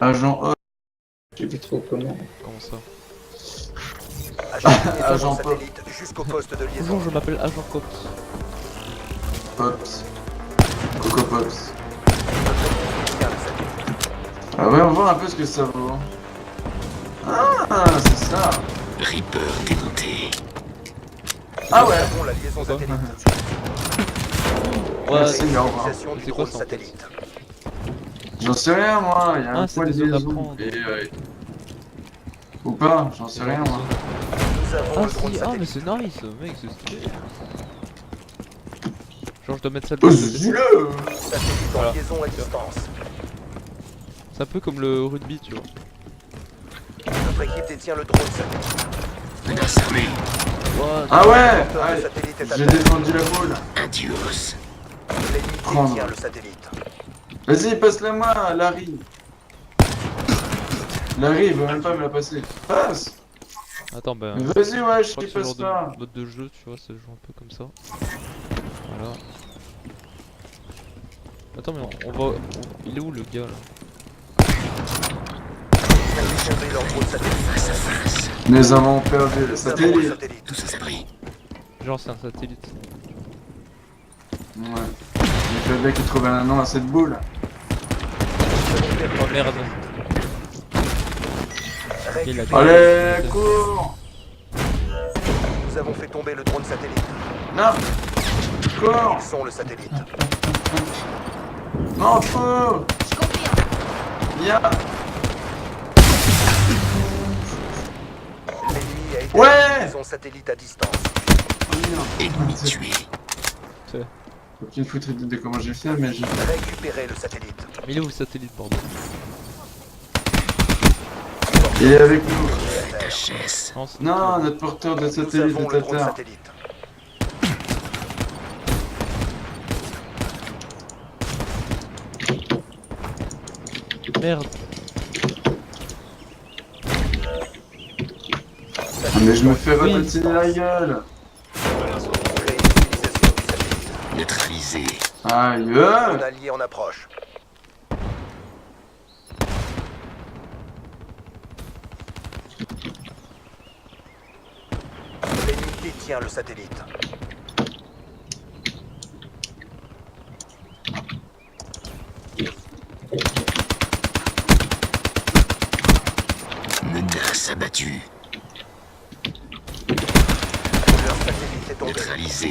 Agent O. Je sais plus trop comment. Comment ça? Acheminez ton Agent Pop. satellite jusqu'au poste de liaison. Bonjour, je m'appelle Agent Cops. Pops. Coco Pops. Tiens, le satellite. Ah ouais, on voit un peu ce que ça vaut. Ah, c'est ça. Reaper démonté. Ah ouais. Nous avons la liaison Quoi satellite. Ouais, Merci, mais au revoir. Utilisation du C'est quoi drone ça, en fait? satellite. J'en sais rien, moi. Il y a un Ah, c'est point de des zones à liaison. prendre. Et, ou pas, j'en sais rien, moi. Nous avons Ah le drone si, ah mais satellite. c'est nice, mec, c'est stylé. Genre je dois mettre ça Oh, dedans. dis-le. Satellite en Voilà. liaison à distance. C'est un peu comme le rugby, tu vois. Notre équipe détient le drone satellite. Menace armée. Ouais, Ah ouais. Le Allez, satellite est à j'ai terre. défendu la boule. Adios. L'ennemi Prendre. détient le satellite. Vas-y, passe-la moi, Larry. Larry, il veut même pas me la passer. Passe. attends, bah. Mais vas-y, ouais, Je je crois t'y que ce passe genre pas. de mode de jeu, tu vois, ça joue un peu comme ça. Voilà. Attends, mais on va. Il est où le gars là? Ils ont tombé leur drone satellite. Face à face. Nous avons perdu le Nous avons le satellite. satellite. Tous aux abris. Genre, c'est un satellite. Ouais. Il fallait qu'il trouve un nom à cette boule. Oh merde. Il a Récupérez. Allez, cours. Nous avons fait tomber le drone satellite. Non. Cours. Ils sont le satellite. Non, feu. Viens. L'ennemi a été Ouais. son satellite à distance. Ennemi tué. Aucune foutre idée de comment j'ai fait, mais j'ai fait. Récupérez le satellite. Mais il est où le satellite, bordel? Il est avec nous. HS. Non, c'est- Non, notre porteur de Nous satellite avons est le à drone terre. satellite. Merde. Ah, mais je me fais repatiner la gueule. Réutilisation du satellite. Neutralisé. Aïe. Un allié en approche. L'ennemi détient le satellite. Menace abattue. Leur satellite est tombé. Neutralisé.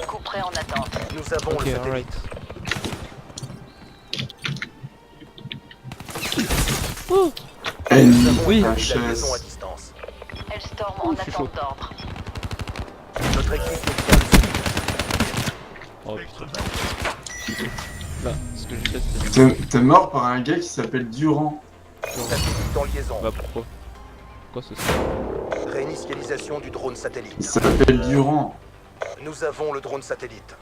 Coup prêt en attente. Nous avons Ok, le satellite. alright. Ennemi. Oui. La liaison à HS. distance. Hellstorm en je suis chaud. attente d'ordre. Notre équipe détient le satellite. Oh putain. Là, ce que j'ai fait, c'est. T'es mort par un gars qui s'appelle Durand. Satellite en liaison. Bah pourquoi? Pourquoi c'est ça? Réinitialisation du drone Il satellite. s'appelle Durand. Nous avons le drone satellite.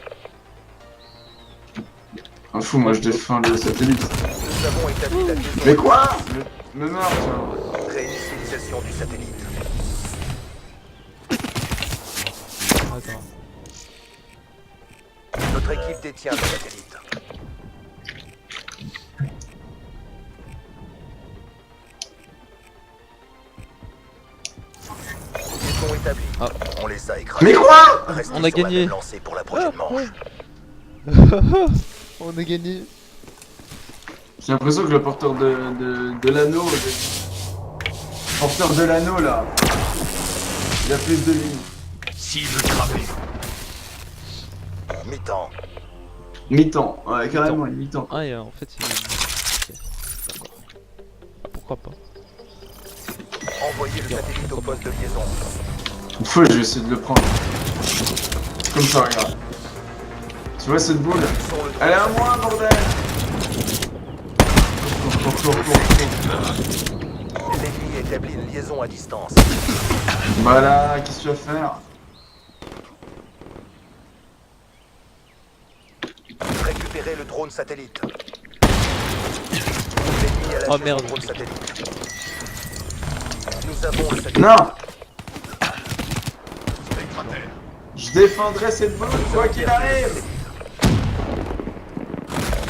Ah fou, moi je défends le satellite. Nous avons établi la liaison. Mais quoi? Me meurs, tiens. Réinitialisation du satellite. Attends. Notre équipe détient le satellite. Liaison établie. Ah. On les a écrasés. Mais quoi? Restez On a sur la gagné. même lancée pour la prochaine manche. On a gagné. J'ai l'impression que le porteur de l'anneau. Le porteur de l'anneau là. Il a plus de vie. Cible cramée. Mi-temps. Mi-temps. Ouais, carrément, une mi-temps. Ah, et en fait, il. Ok, d'accord. Ah, pourquoi pas? Envoyez le satellite au poste de liaison. Une fois, je vais essayer de le prendre. Comme ça, regarde. Tu vois cette boule? Ils sont le drone Elle est à satellite. moi, bordel! Cours. L'ennemi établit une liaison à distance. Voilà, qu'est-ce que tu vas faire? Récupérez le drone satellite. L'ennemi a lâché Oh, son merde. drone satellite. Nous avons le satellite. Non! Je défendrai cette boule quoi qu'il arrive!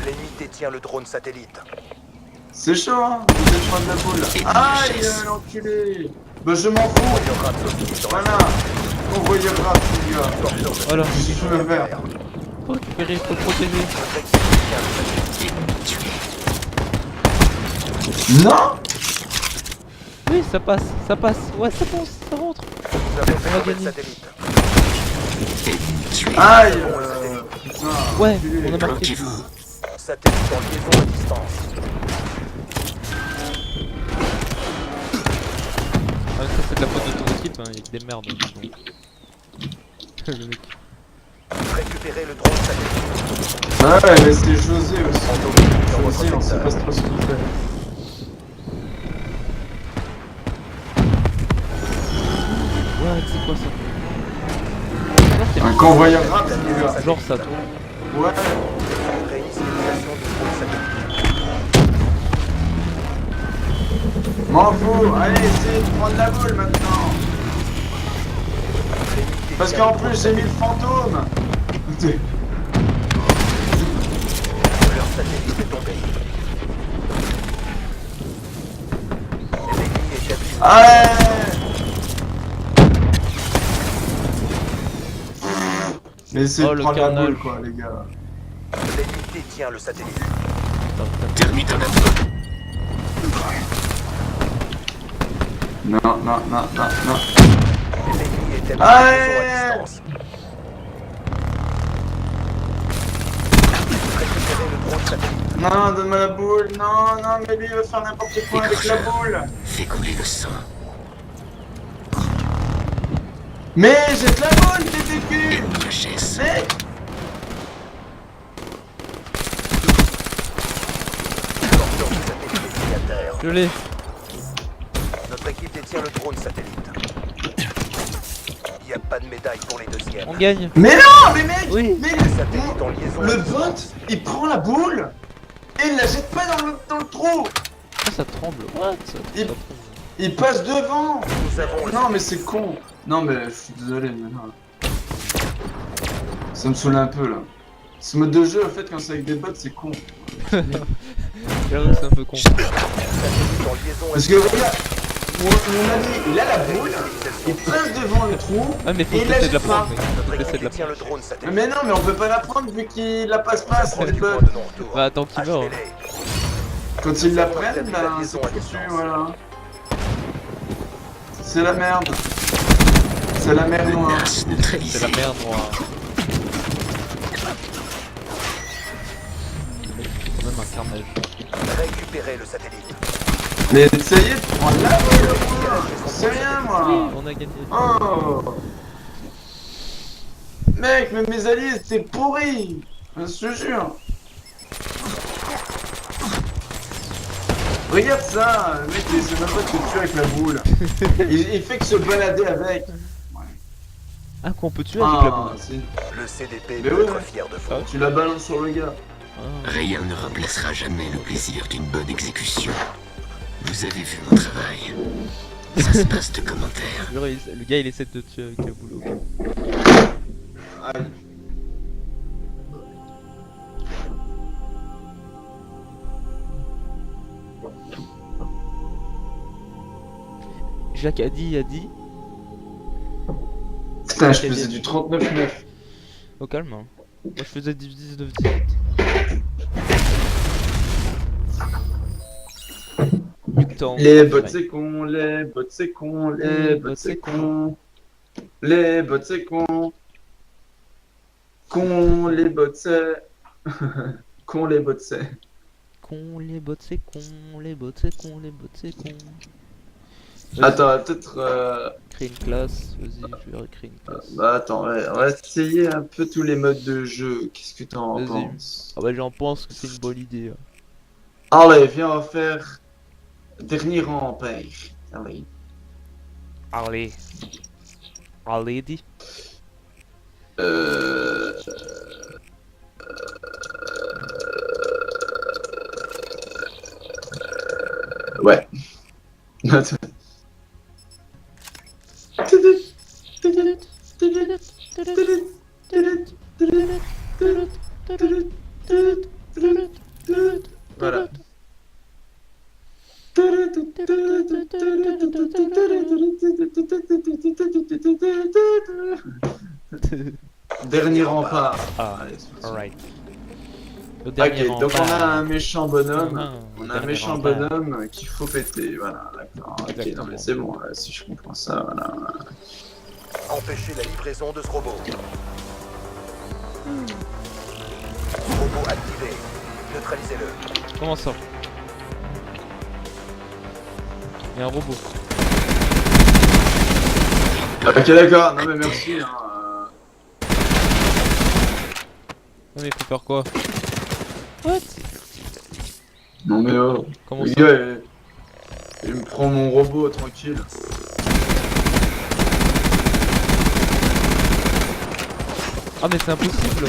L'ennemi détient le drone satellite. C'est chaud, hein. Dépêche-moi de la boule. Aïe, l'enculé. Bah, je m'en fous. Voilà. Envoyeur grave, les gars. Voilà. Je peux le faire. Faut récupérer, faut protéger. Non. Oui, ça passe, ça passe. Ouais, ça passe, ça rentre. Vous avez fait On va tomber le gagner. satellite. Aïe. Putain, Ouais, enculé. on a marqué. Bloquez-vous. Satellite en liaison à distance. Ah, ça c'est de la faute de ton équipe, hein, il y a que des merdes. Donc. Le mec. Récupérez le drone satellite. Ouais, mais c'est José aussi. José, on sait pas trop ce qu'il fait. Ouais, c'est quoi ça? Non, c'est Un convoyeur grave, les gars. genre ça tourne. Ouais. Réinitialisation du drone satellite. M'en fous. Allez, essayez de prendre la boule maintenant. Parce qu'en plus, j'ai mis le fantôme. Leur satellite est tombé. L'ennemi établi. Allez. Mais essayez Oh, de le prendre la carnage. boule, quoi, les gars. L'ennemi détient le satellite. Termite en avion. Non, non, non, non, non. L'ennemi établi en Allez. liaison à distance. Récupérez le drone satellite. Non, donne-moi la boule. Non, non, mais lui, il va faire n'importe quoi avec la boule. Fais couler le sang. Mais jette la boule, TTQ. HS. Mec. Porteur du satellite est mis à terre. Je l'ai. Notre équipe détient le drone satellite. Il n'y a pas de médaille pour les deuxièmes. On gagne. Mais non, mais mec. Oui. Mais Satellite en liaison le à bot, distance. il prend la boule et il la jette pas dans le trou. Ah, ça tremble. What? Ça Il- tremble. Il passe devant. Nous avons le Non, mais c'est con. Non, mais je suis désolé, mais non. Ça me saoule un peu là. Ce mode de jeu, en fait, quand c'est avec des bots, c'est con. J'avoue que c'est un peu con. satellite en liaison à Parce que regarde, mon ami, il a la boule, il passe devant le trou. Ah, mais faut Et il la essayer de la jette pas. prendre, mec. Faut Notre essayer de équipe la détient prendre. le drone satellite. Mais non, mais on peut pas la prendre vu qu'il la passe pas, c'est des Du bugs. point de non-retour. Bah, attends qu'il meurt. Achetez-les. Quand ils la prennent, ben c'est foutu, voilà. C'est la merde. C'est la merde noire. Menace C'est neutralisée. la merde noire. Le mec fait quand même un carnage. Récupérez le satellite. Mais essayez de prendre la boule, moi. C'est rien, moi. On a gagné. Oh. Mec, mais mes alliés, c'est pourri. Je te jure. Regarde ça, le mec, il sait même pas te tuer avec la boule. Il fait que se balader avec. Ah, qu'on peut tuer avec la boule. c'est- Le CDP Mais peut ouais. être fier de vous. Tu la balances sur le gars. Ah. Rien ne remplacera jamais le plaisir d'une bonne exécution. Vous avez vu mon travail. Ça se passe de commentaires. Le gars il essaie de te tuer avec la boule. Ok. Aïe. Jacques a dit. Putain, je faisais du 39-9. Au calme. Hein. Moi je faisais du 19-18. Mutant. Les bots c'est con, les bots c'est con, les bots c'est con. Les bots c'est con. Con, les bots c'est. Con, les bots c'est. Con, les bots c'est con, les bots c'est con, les bots c'est con. Attends, peut-être. Créer une classe, vas-y, je vais recréer une classe. Bah attends, ouais, on va essayer un peu tous les modes de jeu. Qu'est-ce que t'en Vas-y. penses? Ah bah j'en pense que c'est une bonne idée. Hein. Allez, viens, on va faire. Dernier rang, père. Allez. Allez. Allez, dis. Ouais. Voilà. Dernier rempart. Ah, Allez, c'est parti. alright. Le dernier Ok, donc on rempart. a un méchant bonhomme. Le On a un dernier méchant rempart. bonhomme qu'il faut péter. Voilà, d'accord. Ok, non, Exactement. mais c'est bon, si je comprends ça, voilà. Empêchez la livraison de ce robot. Robot activé. Neutralisez-le. Comment ça? Il y a un robot. Ok, d'accord, non mais merci. Hein, Non mais faut faire quoi? What? Non mais oh, Comment le ça? gars, il me prend mon robot tranquille. Ah mais c'est impossible.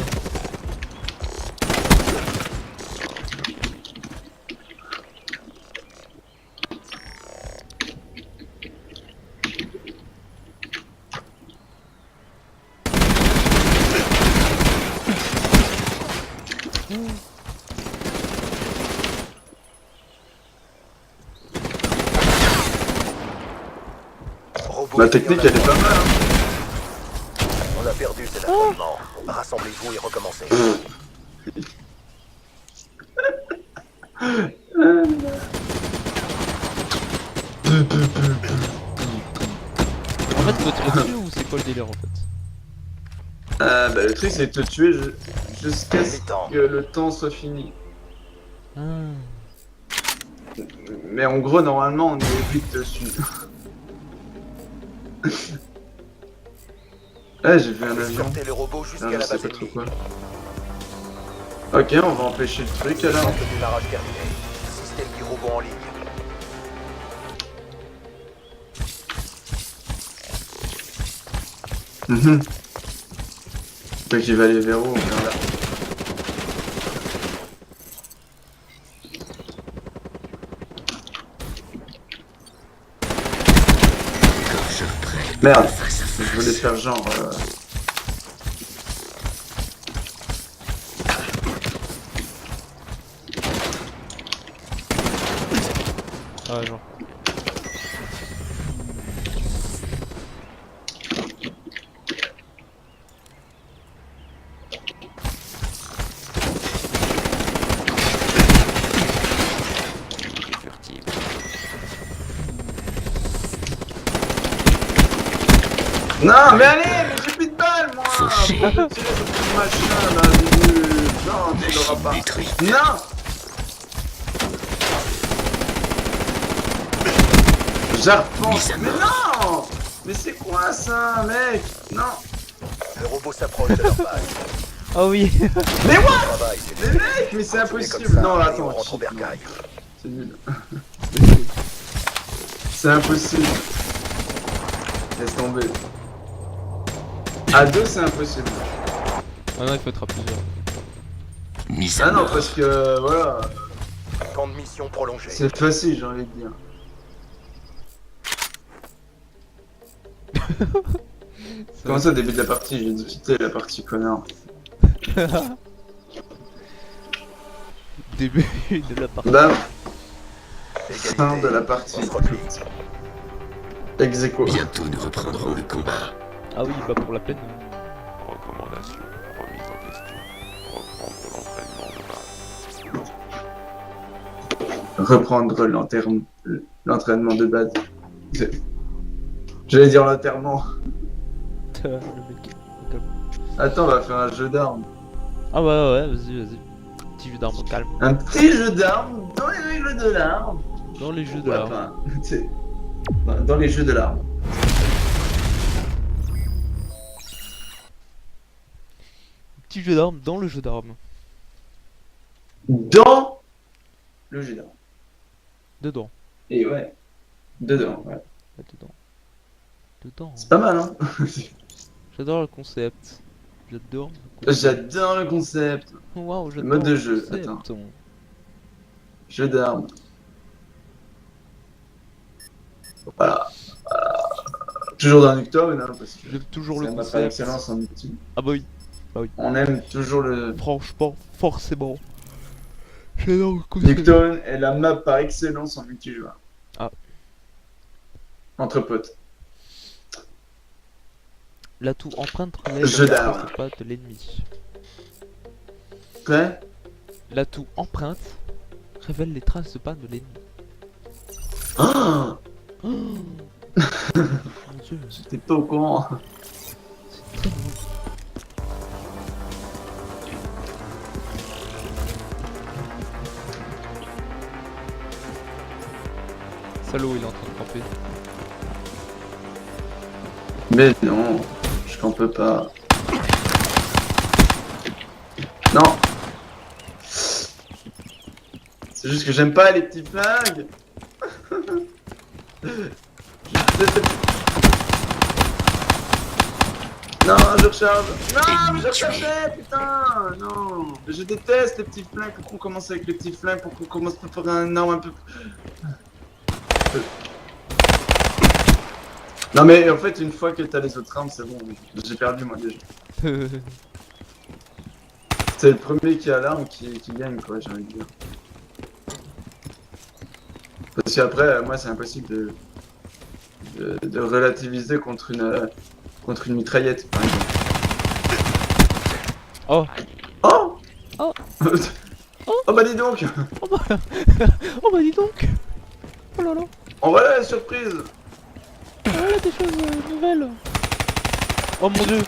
Robot La mis technique en elle est action. pas mal. Hein. On a perdu cet affrontement. Rassemblez-vous et recommencez. En fait faut te retirer ou c'est quoi le délire en fait? Bah, le truc c'est de te tuer jusqu'à ce Mi-temps. que le temps soit fini. Ah. Mais en gros normalement on est vite dessus. Ah j'ai vu un avion. Escortez le robot Ah, jusqu'à je la sais base pas trop ennemie. quoi. Ok, on va empêcher le truc alors. Centre de démarrage terminé. Système du robot en ligne. Faut qu'il va aller vers où? Vers là. Gorge prête. Merde, Face à je face. voulais faire genre. Ah ouais, genre. Furtive. Non, mais allez, mais j'ai plus de balles moi! Fauché. Pourquoi tu tires sur ce machin là, non, tu l'auras Machine pas. détruite. Non! J'arpense. Mise à Mais non! Mais c'est quoi ça, mec? Non! Le robot s'approche de leur base. Ah oui. Mais what? Travail, c'est Mais mec, mais c'est Continuez comme impossible! ça, Non, et attends, on rentre au shit, non. bercail. C'est nul. C'est impossible. Laisse tomber. À deux, c'est impossible. Ah non il faut être à plusieurs. Mise à Ah non, mort. parce que voilà, Camp de mission prolongé. c'est facile, j'ai envie de dire. Comment ça, début de la partie? J'ai dû quitter la partie, connard. Début de la partie. Bam, Égalité. fin de la partie. On se replie. Ex aequo. Bientôt nous reprendrons le combat. Ah oui bah pour la peine. Recommandation, remise en question, reprendre L'entraînement de base. J'allais dire l'enterrement. Le mec. Attends, on va faire un jeu d'armes. Ah ouais vas-y. Petit jeu d'armes au calme. Un petit jeu d'armes dans les règles de l'arme. Dans les jeux de Ouais, l'arme. enfin, c'est- dans les jeux de l'arme. Petit jeu d'armes dans le jeu d'armes. Dans le jeu d'armes. Dedans. Et ouais. Dedans, ouais. Là, dedans. C'est pas mal, hein. J'adore le concept. J'adore le concept. J'adore le concept. Waouh, j'adore Mode de le jeu, concept. attends. Jeu d'armes. Voilà. Toujours dans Nuketown, hein, parce que J'aime toujours c'est le un map par concept. excellence en multi. Ah bah oui, On aime toujours le... franchement, forcément. J'adore le concept. Nuketown est la map par excellence en multijoueur. Ah. Entre potes. L'atout empreinte relève Jeu les d'armes. traces de pas de l'ennemi. Quoi? L'atout empreinte révèle les traces de pas de l'ennemi. Oh, Oh mon dieu, j'étais pas au courant. c'est très nouveau. Salaud, il est en train de camper. Mais non, je n'en peux pas. Non. C'est juste que j'aime pas les petits flingues. Non, je recharge. Non, mais je rechargeais, putain. Non, je déteste les petits flingues. Pourquoi on commence avec les petits flingues? Pourquoi on commence pas par un arme un peu... Non mais en fait une fois que t'as les autres armes c'est bon, j'ai perdu moi déjà. C'est le premier qui a l'arme qui gagne quoi, j'ai envie de dire. Parce qu'après moi c'est impossible de relativiser contre une mitraillette par exemple. Oh. Oh Oh. Oh bah dis donc. Oh bah... oh bah dis donc. Oh là là. Oh voilà la surprise. Voilà des choses nouvelles. Oh mon dieu.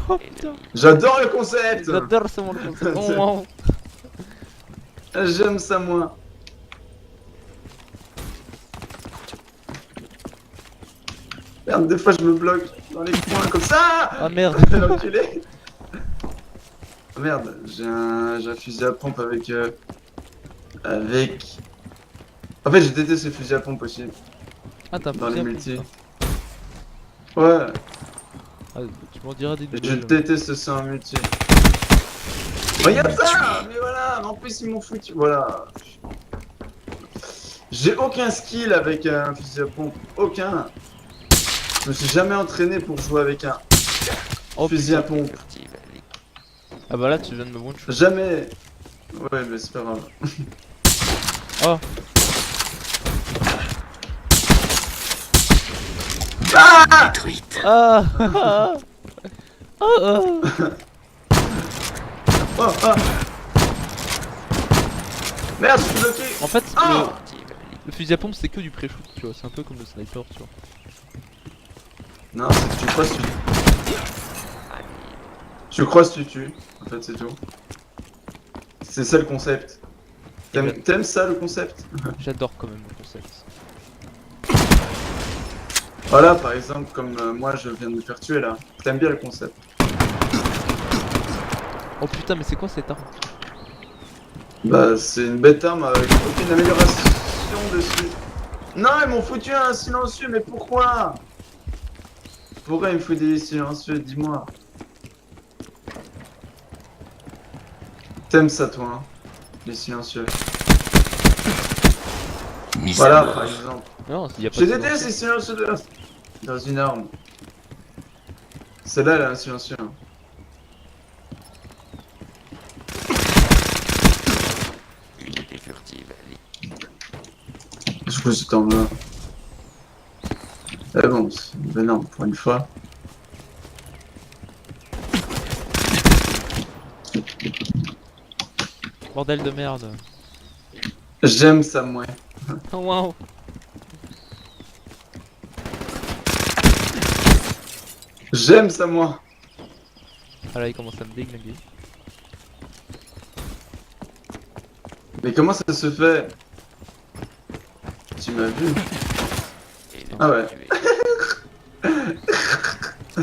Oh putain. J'adore le concept. J'adore ce monde. Oh, wow. J'aime ça moi. Merde, des fois je me bloque dans les coins comme ça. Ah merde. L'enculé. Oh, merde, j'ai un fusil à pompe avec En fait, j'ai détesté ce fusil à pompe aussi Ah t'as dans poussé les un peu, multi. ça. Ouais, Ah, tu m'en diras des je nouvelles. déteste ça en multi. Regarde ça. Mais voilà, en plus ils m'ont foutu. Voilà. J'ai aucun skill avec un fusil à pompe, aucun. Je me suis jamais entraîné pour jouer avec un Oh fusil à putain. pompe. Ah bah là tu viens de me one shot. Jamais. Ouais, mais c'est pas grave. Oh. Détruite. Ah. Ah. Oh. Oh, ah. Merde, je suis bloqué. En fait, Ah. le fusil à pompe c'est que du pré-shoot, tu vois, c'est un peu comme le sniper, tu vois. Non, c'est que tu crois si tu... Tu crois si tu tues, en fait c'est tout. C'est ça le concept. T'aimes ça le concept? J'adore quand même le concept. Voilà, par exemple, comme moi je viens de me faire tuer là. T'aimes bien le concept? Oh putain, mais c'est quoi cette arme? Bah, c'est une bête arme avec aucune amélioration dessus. Non, ils m'ont foutu un silencieux, mais pourquoi? Pourquoi il me fout des silencieux? Dis-moi. T'aimes ça, toi, hein? Les silencieux. Mise Voilà, à mort. par exemple. Non, il y a pas Je de déteste ces silencieux dans une arme. Celle-là, elle a un silencieux. Hein. Unité furtive. Je trouve cette arme-là. Eh bon, c'est une bonne arme pour une fois. bordel de merde. J'aime ça, moi. Oh waouh. J'aime ça, moi. Ah là il commence à me déglinguer. Mais comment ça se fait? Tu m'as vu? Ah ouais.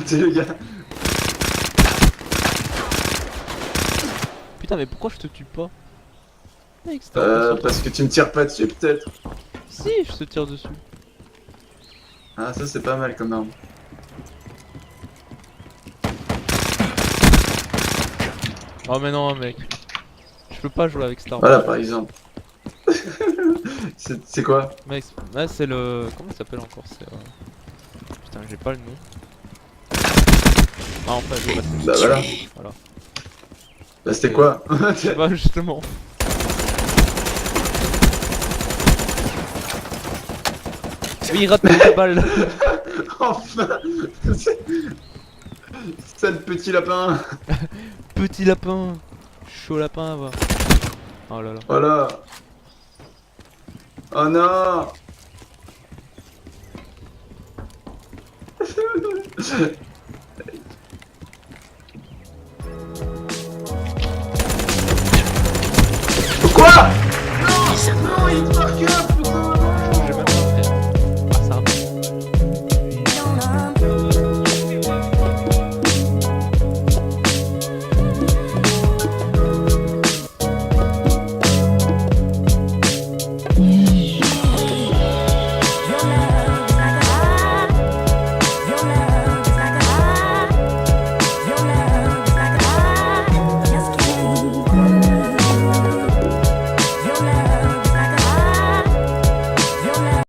T'es le gars. Putain mais pourquoi je te tue pas? Mec, c'était impressionnant. Parce que tu me tires pas dessus, peut-être. Si, je te tire dessus. Ah, ça, c'est pas mal comme arme. Oh mais non mec. Je peux pas jouer avec cette arme. Voilà, par exemple. C'est quoi? Mec, là c'est le... Comment ça s'appelle encore? C'est... Putain j'ai pas le nom. Ah en fait, je Bah voilà. Voilà. Bah c'était quoi? Je sais pas justement. Oui, il rate une balle. Enfin. Sale petit lapin. Petit lapin. Chaud lapin, va. Oh là là. Voilà. Oh non. Quoi? Non, il marque up.